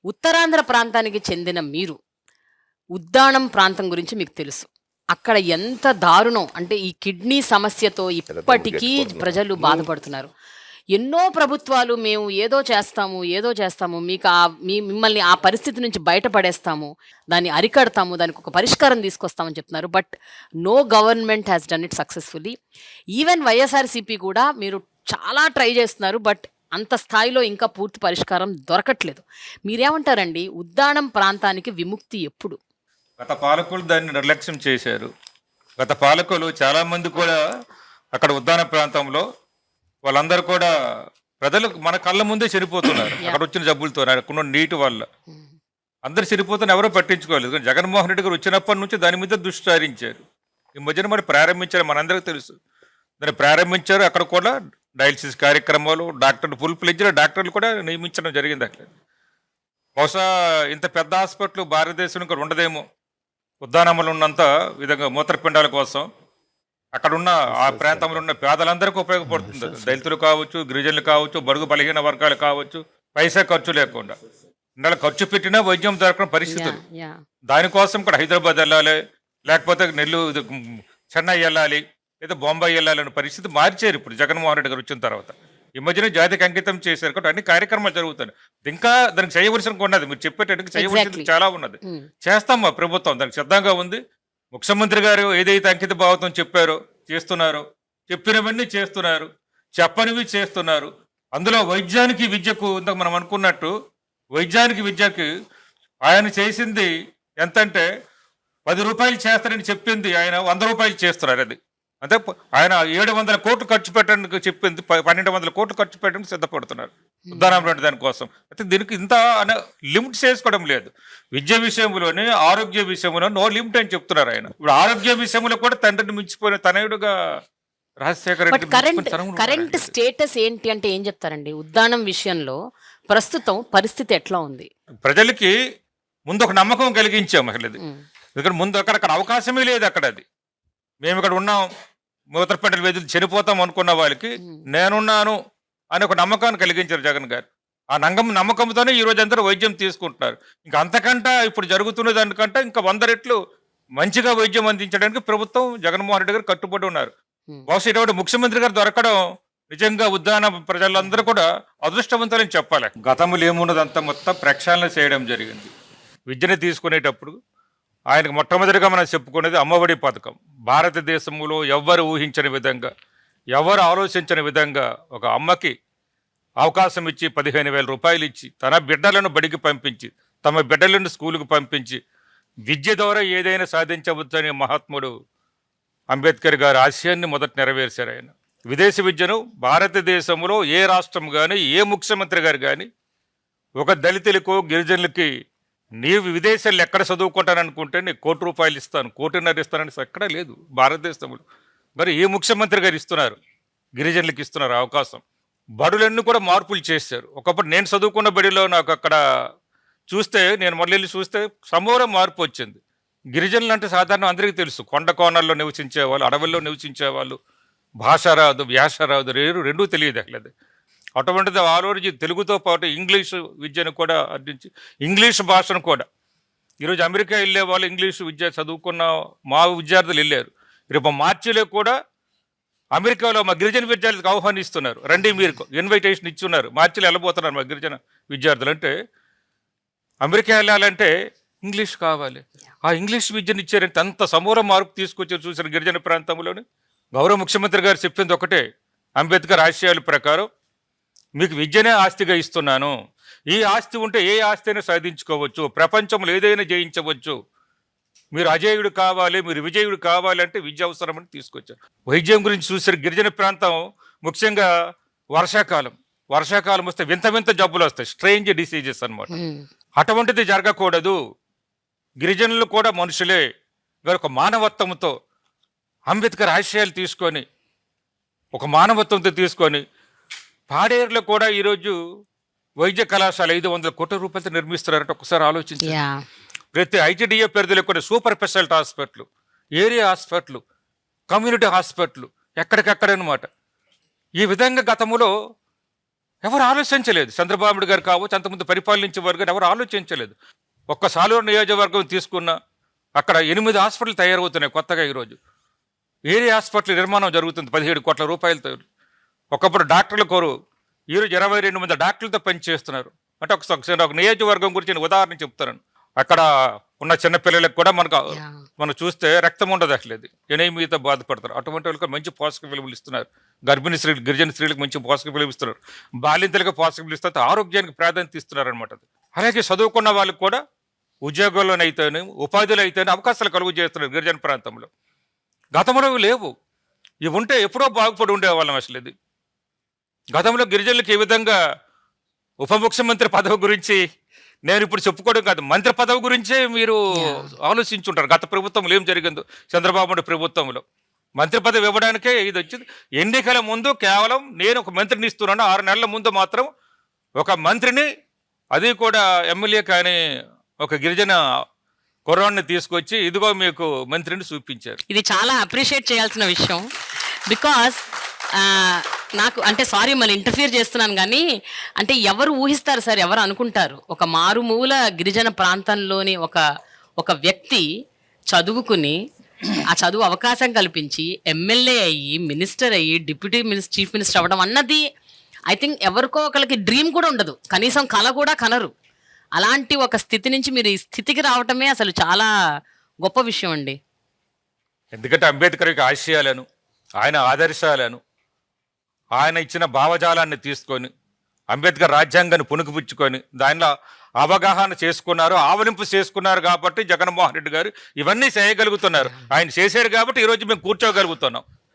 ఉత్తరాంధ్ర ప్రాంతానికి చెందిన మీరు ఉద్దానం ప్రాంతం గురించి మీకు తెలుసు. అక్కడ ఎంత దారుణం అంటే ఈ కిడ్నీ సమస్యతో ఇప్పటికీ ప్రజలు బాధపడుతున్నారు. ఎన్నో ప్రభుత్వాలు మేము ఏదో చేస్తాము, ఏదో చేస్తాము, మీకు మిమ్మల్ని ఆ పరిస్థితి నుంచి బయటపడేస్తాము, దాన్ని అరికడతాము, దానికి ఒక పరిష్కారం తీసుకొస్తామని చెప్తున్నారు. But no government has done it successfully. Even YSRCP కూడా మీరు చాలా ట్రై చేస్తున్నారు. బట్ అంత స్థాయిలో ఇంకా పూర్తి పరిష్కారం దొరకట్లేదు. మీరేమంటారండి? ఉద్దానం ప్రాంతానికి విముక్తి ఎప్పుడు? గత పాలకులు దాన్ని నిర్లక్ష్యం చేశారు. గత పాలకులు చాలా మంది కూడా అక్కడ ఉద్దాన ప్రాంతంలో వాళ్ళందరూ కూడా ప్రజలు మన కళ్ళ ముందే చనిపోతున్నారు. అక్కడ వచ్చిన జబ్బులతో, అక్కడ నీటి వల్ల అందరు చనిపోతున్న ఎవరో పట్టించుకోలేదు. జగన్మోహన్ రెడ్డి గారు వచ్చినప్పటి నుంచి దాని మీద దృష్టి సారించారు. ఈ మధ్యన మరి ప్రారంభించారు, మనందరికీ తెలుసు. దాన్ని ప్రారంభించారు. అక్కడ కూడా డయాలసిస్ కార్యక్రమాలు, డాక్టర్లు, ఫుల్ ఫ్లెడ్జ్డ్ డాక్టర్లు కూడా నియమించడం జరిగింది. అక్కడ బహుశా ఇంత పెద్ద హాస్పిటల్ భారతదేశంలో ఇక్కడ ఉండదేమో. ఉద్దానంలో ఉన్నంత విధంగా మూత్రపిండాల కోసం అక్కడ ఉన్న ఆ ప్రాంతంలో ఉన్న పేదలందరికీ ఉపయోగపడుతుంది. దళితులు కావచ్చు, గిరిజనులు కావచ్చు, బడుగు బలహీన వర్గాలు కావచ్చు, పైసా ఖర్చు లేకుండా. నెల ఖర్చు పెట్టినా వైద్యం దొరకని పరిస్థితులు. దానికోసం ఇక్కడ హైదరాబాద్ వెళ్ళాలి, లేకపోతే చెన్నై వెళ్ళాలి, లేదా బొంబాయి వెళ్ళాలనే పరిస్థితి మార్చారు ఇప్పుడు జగన్మోహన్ రెడ్డి గారు వచ్చిన తర్వాత. ఈ మధ్యన జాతికి అంకితం చేశారు కాబట్టి అన్ని కార్యక్రమాలు జరుగుతాయి. ఇంకా దానికి చేయవలసిన ఉన్నది, మీరు చెప్పేటట్టుగా చేయవలసింది చాలా ఉన్నది. చేస్తాం, మా ప్రభుత్వం దానికి సిద్ధంగా ఉంది. ముఖ్యమంత్రి గారు ఏదైతే అంకిత భావంతో చెప్పారో చేస్తున్నారు, చెప్పినవన్నీ చేస్తున్నారు, చెప్పనివి చేస్తున్నారు. అందులో వైద్యానికి విద్యకు ఇంతకు మనం అనుకున్నట్టు వైద్యానికి విద్యకి ఆయన చేసింది ఎంతంటే 10 రూపాయలు చేస్తారని చెప్పింది ఆయన 100 రూపాయలు చేస్తున్నారు. అది అంటే ఆయన 700 కోట్లు ఖర్చు పెట్టడానికి చెప్పింది 1200 కోట్లు ఖర్చు పెట్టడానికి సిద్ధపడుతున్నారు ఉద్దానం దానికోసం. అయితే దీనికి ఇంత లిమిట్ చేసుకోవడం లేదు. విద్య విషయంలోనే, ఆరోగ్య విషయంలో నో లిమిట్ అని చెప్తున్నారు ఆయన. ఇప్పుడు ఆరోగ్య విషయంలో కూడా తండ్రిని మించిపోయిన తనయుడుగా రాజశేఖర రెడ్డి. కరెంట్ స్టేటస్ ఏంటి అంటే ఏం చెప్తారండి? ఉద్దానం విషయంలో ప్రస్తుతం పరిస్థితి ఎట్లా ఉంది? ప్రజలకి ముందు ఒక నమ్మకం కలిగించాం. అసలు ఎందుకంటే ముందు అక్కడ అవకాశమే లేదు. అక్కడ అది మేము ఇక్కడ ఉన్నాం, మూత్రపిండల వ్యాధులు చనిపోతాం అనుకున్న వాళ్ళకి నేనున్నాను అని ఒక నమ్మకాన్ని కలిగించారు జగన్ గారు. ఆ నమ్మకంతోనే ఈ రోజు అందరూ వైద్యం తీసుకుంటున్నారు. ఇంకా అంతకంటే ఇప్పుడు జరుగుతున్న దానికంటే ఇంకా 100 రెట్లు మంచిగా వైద్యం అందించడానికి ప్రభుత్వం జగన్మోహన్ రెడ్డి గారు కట్టుబడి ఉన్నారు. బహుశా ఇటువంటి ముఖ్యమంత్రి గారు దొరకడం నిజంగా ఉద్దాన ప్రజలందరూ కూడా అదృష్టవంతులని చెప్పాలి. గతంలో ఏమున్నదంతా మొత్తం ప్రక్షాళన చేయడం జరిగింది. విద్యను తీసుకునేటప్పుడు ఆయనకు మొట్టమొదటిగా మనం చెప్పుకునేది అమ్మఒడి పథకం. భారతదేశంలో ఎవ్వరు ఊహించని విధంగా, ఎవరు ఆలోచించని విధంగా ఒక అమ్మకి అవకాశం ఇచ్చి 15,000 రూపాయలు ఇచ్చి తన బిడ్డలను బడికి పంపించి, తమ బిడ్డలను స్కూలుకు పంపించి విద్య ద్వారా ఏదైనా సాధించవచ్చని మహాత్ముడు అంబేద్కర్ గారి ఆశయాన్ని మొదట నెరవేర్చారు ఆయన. విదేశీ విద్యను భారతదేశంలో ఏ రాష్ట్రం కానీ, ఏ ముఖ్యమంత్రి గారు కానీ ఒక దళితులకు, గిరిజనులకి నీవు విదేశాలు ఎక్కడ చదువుకుంటాననుకుంటే నీకు 1 కోటి రూపాయలు ఇస్తాను, 1.5 కోటి ఇస్తానని ఎక్కడా లేదు భారతదేశంలో. మరి ఏ ముఖ్యమంత్రి గారు ఇస్తున్నారు? గిరిజనులకు ఇస్తున్నారు అవకాశం. బడులన్నీ కూడా మార్పులు చేశారు. ఒకప్పుడు నేను చదువుకున్న బడిలో నాకు అక్కడ చూస్తే, నేను మళ్ళీ వెళ్ళి చూస్తే సమూల మార్పు వచ్చింది. గిరిజనులు అంటే సాధారణ అందరికీ తెలుసు, కొండ కోణాల్లో నివసించేవాళ్ళు, అడవుల్లో నివసించేవాళ్ళు, భాష రాదు, వ్యాస రాదు, రెండూ తెలియదు అట్లేదు. అటువంటిది ఆ రోజు తెలుగుతో పాటు ఇంగ్లీషు విద్యను కూడా అందించి, ఇంగ్లీష్ భాషను కూడా ఈరోజు అమెరికా వెళ్ళే వాళ్ళు ఇంగ్లీషు విద్య చదువుకున్న మా విద్యార్థులు వెళ్ళారు. రేపు మార్చిలో కూడా అమెరికాలో మా గిరిజన విద్యార్థులకు ఆహ్వానిస్తున్నారు, రండి మీరు ఇన్విటేషన్ ఇచ్చున్నారు. మార్చిలో వెళ్ళబోతున్నారు మా గిరిజన విద్యార్థులు. అంటే అమెరికా వెళ్ళాలంటే ఇంగ్లీష్ కావాలి. ఆ ఇంగ్లీష్ విద్యను ఇచ్చారంటే అంత సమూల మార్పు తీసుకొచ్చి చూసిన గిరిజన ప్రాంతంలోని గౌరవ ముఖ్యమంత్రి గారు చెప్పింది ఒకటే, అంబేద్కర్ ఆశయాల ప్రకారం మీకు విద్యనే ఆస్తిగా ఇస్తున్నాను. ఈ ఆస్తి ఉంటే ఏ ఆస్తి అయినా సాధించుకోవచ్చు, ప్రపంచంలో ఏదైనా జయించవచ్చు. మీరు అజేయుడు కావాలి, మీరు విజయుడు కావాలి అంటే విద్య అవసరమని తీసుకొచ్చారు. వైద్యం గురించి చూసారు. గిరిజన ప్రాంతం ముఖ్యంగా వర్షాకాలం వస్తే వింత వింత జబ్బులు వస్తాయి, స్ట్రేంజ్ డిసీజెస్ అనమాట. అటువంటిది జరగకూడదు. గిరిజనులు కూడా మనుషులే. ఒక మానవత్వంతో అంబేద్కర్ ఆశయాలు తీసుకొని, ఒక మానవత్వంతో తీసుకొని పాడేరులో కూడా ఈరోజు వైద్య కళాశాల 500 కోట్ల రూపాయలతో నిర్మిస్తున్నారంటే ఒకసారి ఆలోచించారు. ప్రతి ఐటీడీఏ పరిధిలో కూడా super speciality hospital, area hospital, community hospital ఎక్కడికక్కడ అనమాట. ఈ విధంగా గతంలో ఎవరు ఆలోచించలేదు. చంద్రబాబు నాయుడు గారు కావచ్చు, అంతకుముందు పరిపాలించే వారు గారు ఎవరు ఆలోచించలేదు. ఒక్క సాలూరు నియోజకవర్గం తీసుకున్న అక్కడ 8 హాస్పిటల్ తయారవుతున్నాయి కొత్తగా ఈరోజు. ఏరియా హాస్పిటల్ నిర్మాణం జరుగుతుంది 17 కోట్ల రూపాయలతో. ఒకప్పుడు డాక్టర్ల కోరు, ఈరోజు 22 మంది డాక్టర్లతో పనిచేస్తున్నారు. అంటే ఒక నియోజకవర్గం గురించి నేను ఉదాహరణ చెప్తున్నాను. అక్కడ ఉన్న చిన్న పిల్లలకు కూడా మనం చూస్తే రక్తం ఉండదు అసలు, ఎనీమియాతో బాధపడతారు. అటువంటి వాళ్ళకి మంచి పోషక విలువలు ఇస్తున్నారు. గర్భిణీ స్త్రీలు, గిరిజన స్త్రీలకు మంచి పోషక విలువ ఇస్తున్నారు. బాలింతలకు పోషక విలువ ఇస్తారు. ఆరోగ్యానికి ప్రాధాన్యత ఇస్తున్నారు అనమాట. అలాగే చదువుకున్న వాళ్ళకి కూడా ఉద్యోగాల్లోనైతేనే, ఉపాధిలో అయితేనే అవకాశాలు కలుగు చేస్తున్నారు గిరిజన ప్రాంతంలో. గతంలో ఇవి లేవు. ఇవి ఉంటే ఎప్పుడో బాగుపడి ఉండేవాళ్ళం అసలు. ఇది గతంలో గిరిజనులకు ఏ విధంగా ఉప ముఖ్యమంత్రి పదవి గురించి నేను ఇప్పుడు చెప్పుకోవడం కాదు, మంత్రి పదవి గురించే మీరు ఆలోచించుంటారు. గత ప్రభుత్వంలో ఏం జరిగిందో, చంద్రబాబు నాయుడు ప్రభుత్వంలో మంత్రి పదవి ఇవ్వడానికే ఇది వచ్చింది. ఎన్నికల ముందు కేవలం నేను ఒక మంత్రిని ఇస్తున్నాను, 6 నెలల ముందు మాత్రం ఒక మంత్రిని, అది కూడా ఎమ్మెల్యే కానీ ఒక గిరిజన కుర్రాన్ని తీసుకొచ్చి ఇదిగో మీకు మంత్రిని చూపించారు. ఇది చాలా అప్రిషియేట్ చేయాల్సిన విషయం. బికాస్ నాకు అంటే సారీ మళ్ళీ ఇంటర్ఫియర్ చేస్తున్నాను కానీ, అంటే ఎవరు ఊహిస్తారు సార్, ఎవరు అనుకుంటారు ఒక మారుమూల గిరిజన ప్రాంతంలోని ఒక వ్యక్తి చదువుకుని, ఆ చదువు అవకాశం కల్పించి ఎమ్మెల్యే అయ్యి, మినిస్టర్ అయ్యి, డిప్యూటీ చీఫ్ మినిస్టర్ అవ్వడం అన్నది ఐ థింక్ ఎవరికో ఒకరికి డ్రీమ్ కూడా ఉండదు, కనీసం కళ కూడా కనరు. అలాంటి ఒక స్థితి నుంచి మీరు ఈ స్థితికి రావటమే అసలు చాలా గొప్ప విషయం అండి. ఎందుకంటే అంబేద్కర్ యొక్క ఆశయాలను, ఆయన ఆదర్శాలను, ఆయన ఇచ్చిన భావజాలాన్ని తీసుకొని అంబేద్కర్ రాజ్యాంగాన్ని పుణుకుపుచ్చుకొని దానిలో అవగాహన చేసుకున్నారు, ఆవలింపు చేసుకున్నారు. కాబట్టి జగన్మోహన్ రెడ్డి గారు ఇవన్నీ చేయగలుగుతున్నారు. ఆయన చేశారు కాబట్టి ఈరోజు మేము కూర్చోగలుగుతున్నాం.